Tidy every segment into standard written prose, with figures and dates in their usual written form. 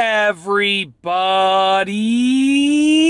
everybody,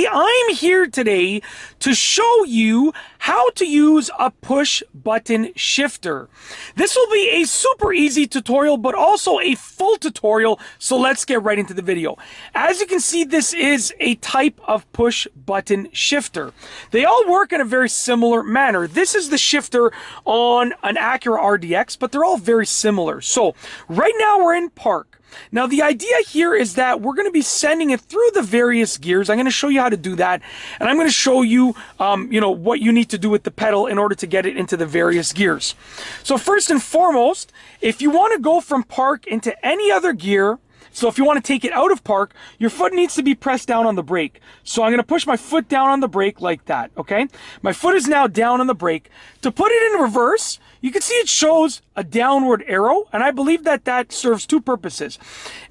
I'm here today to show you how to use a push button shifter. This will be a super easy tutorial, but also a full tutorial, so let's get right into the video. As you can see, this is a type of push button shifter. They all work in a very similar manner. This is the shifter on an Acura RDX, but they're all very similar. So right now we're in park. Now, the idea here is that we're going to be sending it through the various gears. I'm going to show you how to do that, and I'm going to show you, what you need to do with the pedal in order to get it into the various gears. So first and foremost, if you want to go from park into any other gear, so if you want to take it out of park, your foot needs to be pressed down on the brake. So I'm going to push my foot down on the brake like that, okay? My foot is now down on the brake. To put it in reverse, you can see it shows a downward arrow, and I believe that that serves two purposes.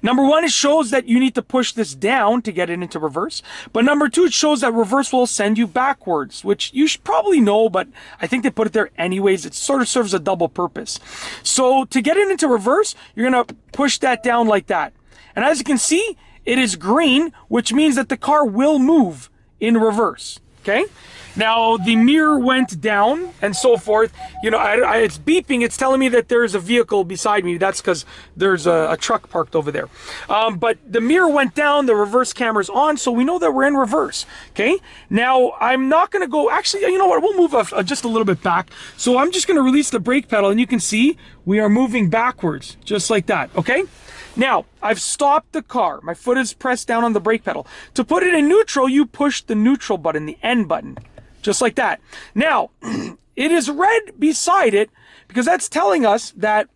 Number one, it shows that you need to push this down to get it into reverse. But number two, it shows that reverse will send you backwards, which you should probably know, but I think they put it there anyways. It sort of serves a double purpose. So to get it into reverse, you're going to push that down like that. And as you can see, it is green, which means that the car will move in reverse, okay? Now, the mirror went down and so forth. You know, it's beeping. It's telling me that there's a vehicle beside me. That's because there's a truck parked over there. But the mirror went down. The reverse camera's on, so we know that we're in reverse, okay? Now, I'm not going to go... Actually, you know what? We'll move just a little bit back. So I'm just going to release the brake pedal, and you can see we are moving backwards, just like that, okay? Now, I've stopped the car. My foot is pressed down on the brake pedal. To put it in neutral, you push the neutral button, the N button, just like that. Now, it is red beside it because that's telling us that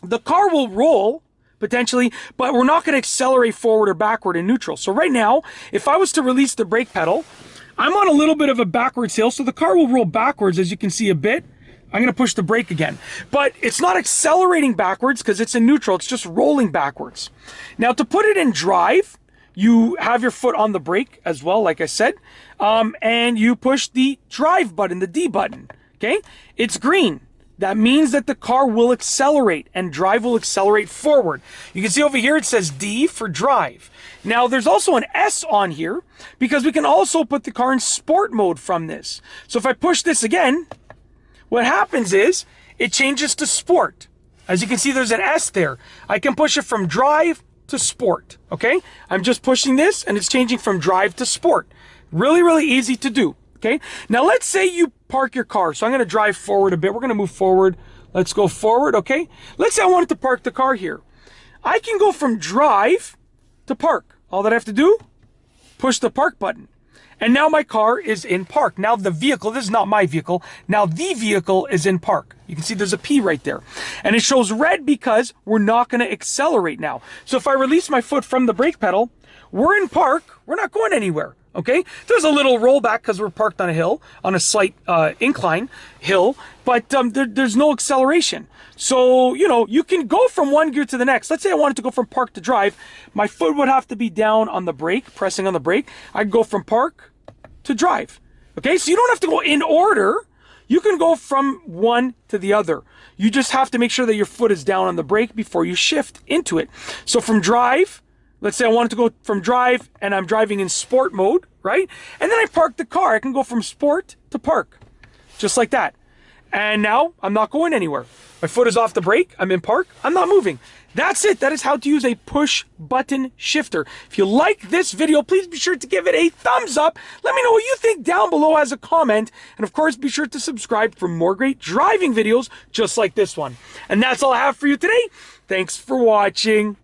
the car will roll, potentially, but we're not going to accelerate forward or backward in neutral. So right now, if I was to release the brake pedal, I'm on a little bit of a backwards hill, so the car will roll backwards, as you can see a bit. I'm going to push the brake again, but it's not accelerating backwards because it's in neutral. It's just rolling backwards. Now, to put it in drive, you have your foot on the brake as well, like I said, and you push the drive button, the D button, okay? It's green. That means that the car will accelerate and drive will accelerate forward. You can see over here it says D for drive. Now, there's also an S on here because we can also put the car in sport mode from this. So if I push this again, what happens is it changes to sport. As you can see, there's an S there. I can push it from drive to sport, okay? I'm just pushing this and it's changing from drive to sport. Really, really easy to do, okay? Now, let's say you park your car. So I'm going to drive forward a bit. We're going to move forward. Let's go forward, okay? Let's say I wanted to park the car here. I can go from drive to park. All that I have to do, push the park button. And now my car is in park. Now the vehicle, this is not my vehicle. Now the vehicle is in park. You can see there's a P right there. And it shows red because we're not going to accelerate now. So if I release my foot from the brake pedal, we're in park. We're not going anywhere. Okay? There's a little rollback because we're parked on a hill, on a slight incline hill, but there's no acceleration. So, you can go from one gear to the next. Let's say I wanted to go from park to drive. My foot would have to be down on the brake, pressing on the brake. I'd go from park to drive. Okay? So you don't have to go in order. You can go from one to the other. You just have to make sure that your foot is down on the brake before you shift into it. So from drive, let's say I wanted to go from drive and I'm driving in sport mode, right? And then I park the car. I can go from sport to park, just like that. And now I'm not going anywhere. My foot is off the brake. I'm in park. I'm not moving. That's it. That is how to use a push button shifter. If you like this video, please be sure to give it a thumbs up. Let me know what you think down below as a comment. And of course, be sure to subscribe for more great driving videos just like this one. And that's all I have for you today. Thanks for watching.